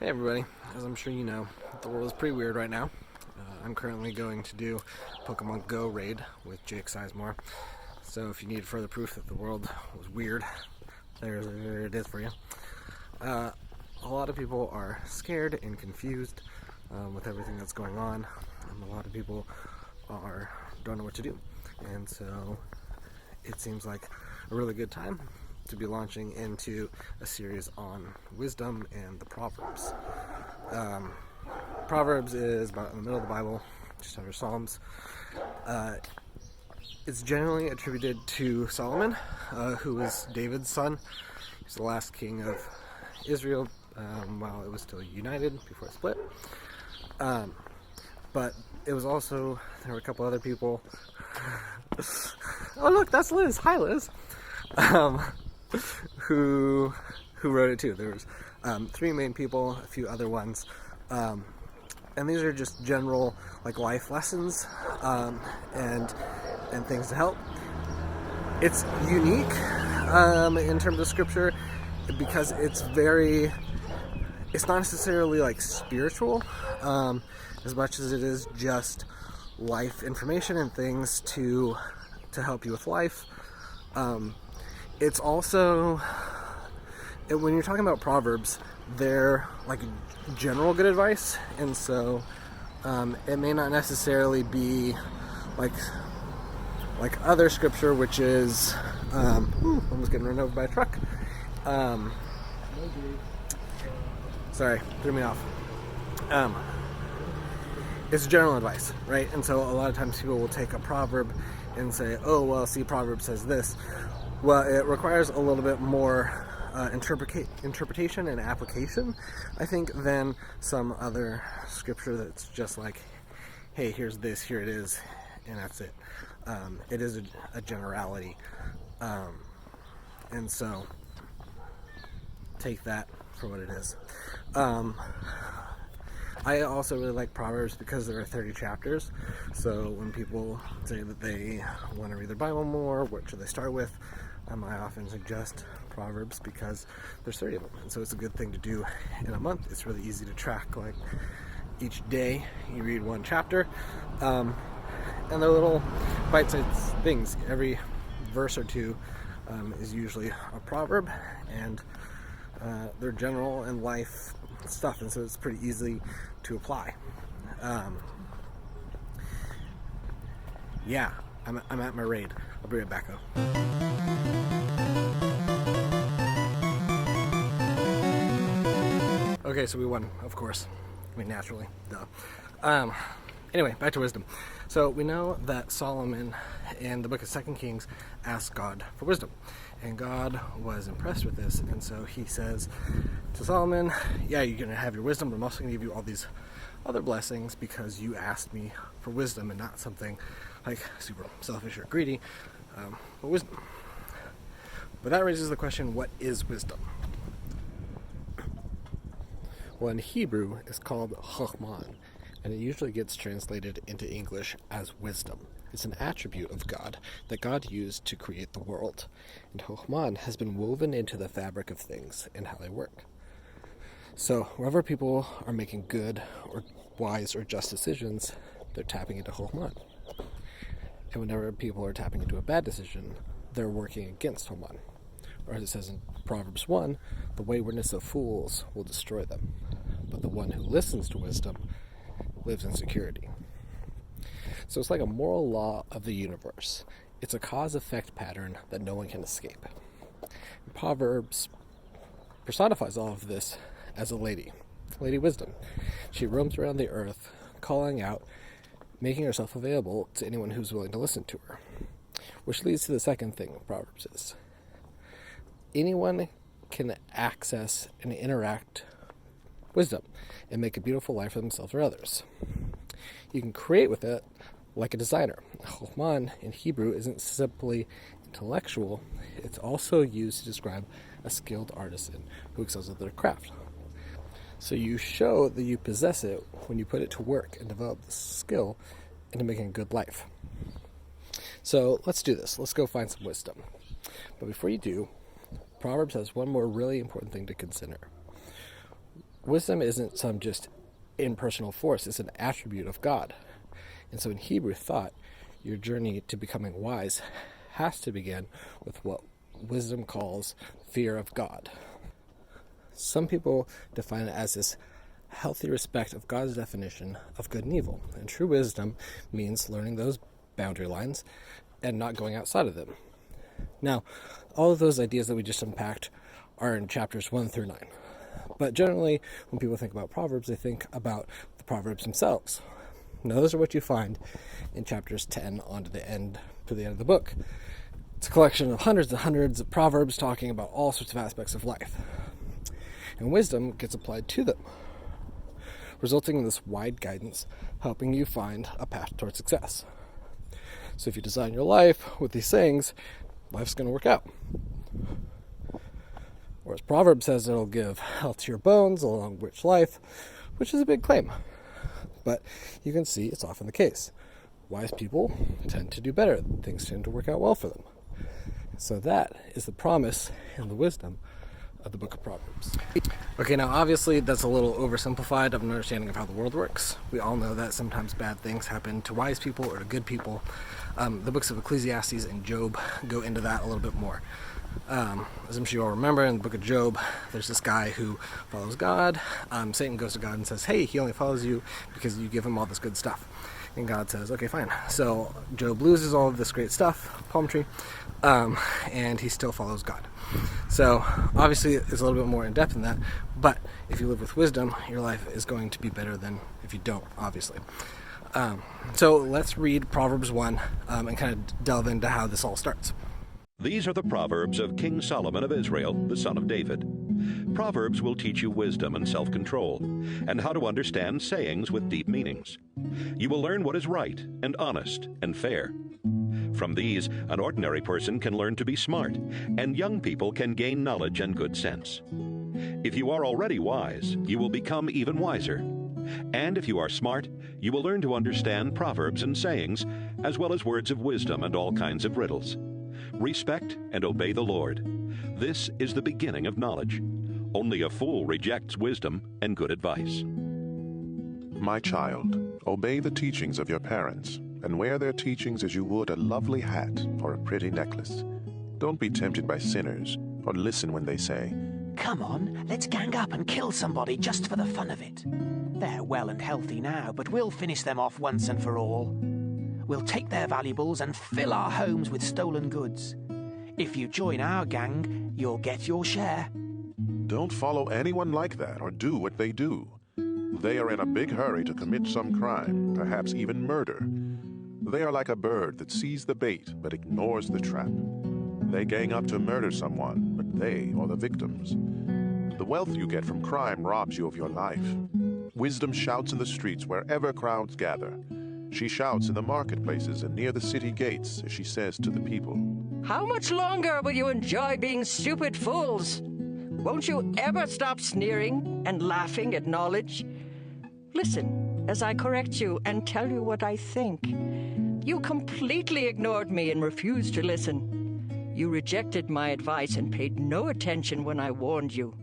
Hey everybody, as I'm sure you know, the world is pretty weird right now. I'm currently going to do Pokemon Go raid with Jake Sizemore. So if you need further proof that the world was weird, there it is for you. A lot of people are scared and confused with everything that's going on. A lot of people don't know what to do. And so it seems like a really good time to be launching into a series on wisdom and the Proverbs. Proverbs is about in the middle of the Bible, just after Psalms. It's generally attributed to Solomon, who was David's son. He's the last king of Israel while it was still united before it split. But it was also, there were a couple other people. Oh look, that's Liz. Hi Liz. Who wrote it too. There was three main people, a few other ones, and these are just general like life lessons and things to help. It's unique in terms of scripture because it's not necessarily like spiritual as much as it is just life information and things to help you with life. It's also, when you're talking about Proverbs, they're like general good advice, and so it may not necessarily be like other scripture, which is almost getting run over by a truck. Sorry, threw me off. It's general advice, right? And so a lot of times people will take a proverb and say, oh, well, see, Proverb says this. Well, it requires a little bit more interpretation and application, I think, than some other scripture that's just like, hey, here's this, here it is, and that's it. It is a generality. And so take that for what it is. I also really like Proverbs because there are 30 chapters. So when people say that they want to read their Bible more, what should they start with? I often suggest Proverbs because there's 30 of them. And so it's a good thing to do in a month. It's really easy to track. Like each day you read one chapter. And they're little bite-sized things. Every verse or two is usually a proverb. And they're general and life stuff, and so it's pretty easy to apply. Yeah, I'm at my raid. I'll be right back though. Okay, so we won, of course. I mean, naturally, duh. Anyway, back to wisdom. So we know that Solomon in the book of 2 Kings asked God for wisdom. And God was impressed with this. And so he says to Solomon, yeah, you're going to have your wisdom, but I'm also going to give you all these other blessings because you asked me for wisdom and not something like super selfish or greedy, but wisdom. But that raises the question, what is wisdom? Well, in Hebrew, it's called chokhmah, and it usually gets translated into English as wisdom. It's an attribute of God that God used to create the world, and chokhmah has been woven into the fabric of things and how they work. So wherever people are making good or wise or just decisions, they're tapping into chokhmah. And whenever people are tapping into a bad decision, they're working against chokhmah. Or as it says in Proverbs 1, the waywardness of fools will destroy them, but the one who listens to wisdom lives in security. So it's like a moral law of the universe. It's a cause-effect pattern that no one can escape. Proverbs personifies all of this as a lady, Lady Wisdom. She roams around the earth, calling out, making herself available to anyone who's willing to listen to her. Which leads to the second thing Proverbs is. Anyone can access and interact wisdom and make a beautiful life for themselves or others. You can create with it like a designer. Chokhmah in Hebrew isn't simply intellectual, it's also used to describe a skilled artisan who excels at their craft. So you show that you possess it when you put it to work and develop the skill into making a good life. So let's do this. Let's go find some wisdom. But before you do, Proverbs has one more really important thing to consider. wisdom isn't some just impersonal force, it's an attribute of God. And so in Hebrew thought, your journey to becoming wise has to begin with what wisdom calls fear of God. Some people define it as this healthy respect of God's definition of good and evil. And true wisdom means learning those boundary lines and not going outside of them. Now, all of those ideas that we just unpacked are in chapters 1 through 9. But generally, when people think about Proverbs, they think about the Proverbs themselves. Now, those are what you find in chapters 10 on to the end of the book. It's a collection of hundreds and hundreds of Proverbs talking about all sorts of aspects of life. And wisdom gets applied to them, resulting in this wide guidance, helping you find a path toward success. So if you design your life with these sayings, life's going to work out. Whereas Proverbs says it'll give health to your bones, a long rich life, which is a big claim. But you can see it's often the case. Wise people tend to do better. Things tend to work out well for them. So that is the promise and the wisdom of the book of Proverbs. Okay, now obviously that's a little oversimplified of an understanding of how the world works. We all know that sometimes bad things happen to wise people or to good people. The books of Ecclesiastes and Job go into that a little bit more. As I'm sure you all remember, in the book of Job, there's this guy who follows God. Satan goes to God and says, hey, he only follows you because you give him all this good stuff. And God says, okay, fine. So Job loses all of this great stuff, palm tree, and he still follows God. So obviously it's a little bit more in depth than that, but if you live with wisdom, your life is going to be better than if you don't, obviously. So let's read Proverbs 1 and kind of delve into how this all starts. These are the Proverbs of King Solomon of Israel, the son of David. Proverbs will teach you wisdom and self-control, and how to understand sayings with deep meanings. You will learn what is right and honest and fair. From these, an ordinary person can learn to be smart, and young people can gain knowledge and good sense. If you are already wise, you will become even wiser. And if you are smart, you will learn to understand proverbs and sayings, as well as words of wisdom and all kinds of riddles. Respect and obey the Lord. This is the beginning of knowledge. Only a fool rejects wisdom and good advice. My child, obey the teachings of your parents, and wear their teachings as you would a lovely hat or a pretty necklace. Don't be tempted by sinners, or listen when they say, Come on, let's gang up and kill somebody just for the fun of it. They're well and healthy now, but we'll finish them off once and for all. We'll take their valuables and fill our homes with stolen goods. If you join our gang, you'll get your share. Don't follow anyone like that or do what they do. They are in a big hurry to commit some crime, perhaps even murder. They are like a bird that sees the bait but ignores the trap. They gang up to murder someone, but they are the victims. The wealth you get from crime robs you of your life. Wisdom shouts in the streets wherever crowds gather. She shouts in the marketplaces and near the city gates as she says to the people, How much longer will you enjoy being stupid fools? Won't you ever stop sneering and laughing at knowledge? Listen as I correct you and tell you what I think. You completely ignored me and refused to listen. You rejected my advice and paid no attention when I warned you.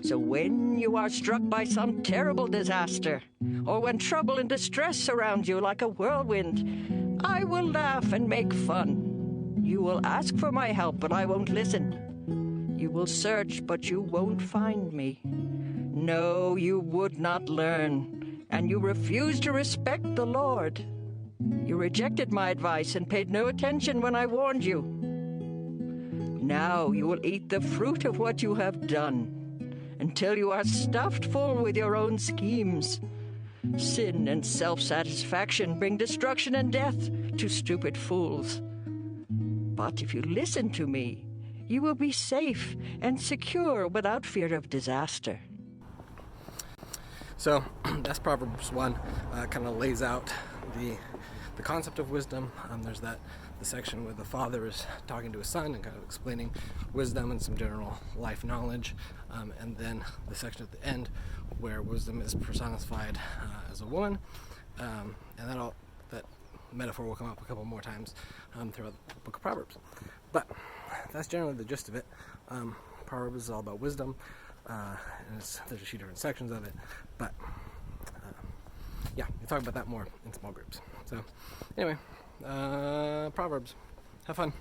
So when you are struck by some terrible disaster, or when trouble and distress surround you like a whirlwind, I will laugh and make fun. You will ask for my help, but I won't listen. You will search, but you won't find me. No, you would not learn, and you refused to respect the Lord. You rejected my advice and paid no attention when I warned you. Now you will eat the fruit of what you have done, until you are stuffed full with your own schemes. Sin and self-satisfaction bring destruction and death to stupid fools. But if you listen to me, you will be safe and secure without fear of disaster. So that's Proverbs 1, kind of lays out the concept of wisdom. There's the section where the father is talking to his son and kind of explaining wisdom and some general life knowledge, and then the section at the end where wisdom is personified as a woman, and that metaphor will come up a couple more times throughout the book of Proverbs. But that's generally the gist of it. Proverbs is all about wisdom. and there's a few different sections of it, but yeah, we talk about that more in small groups. So anyway, Proverbs. Have fun.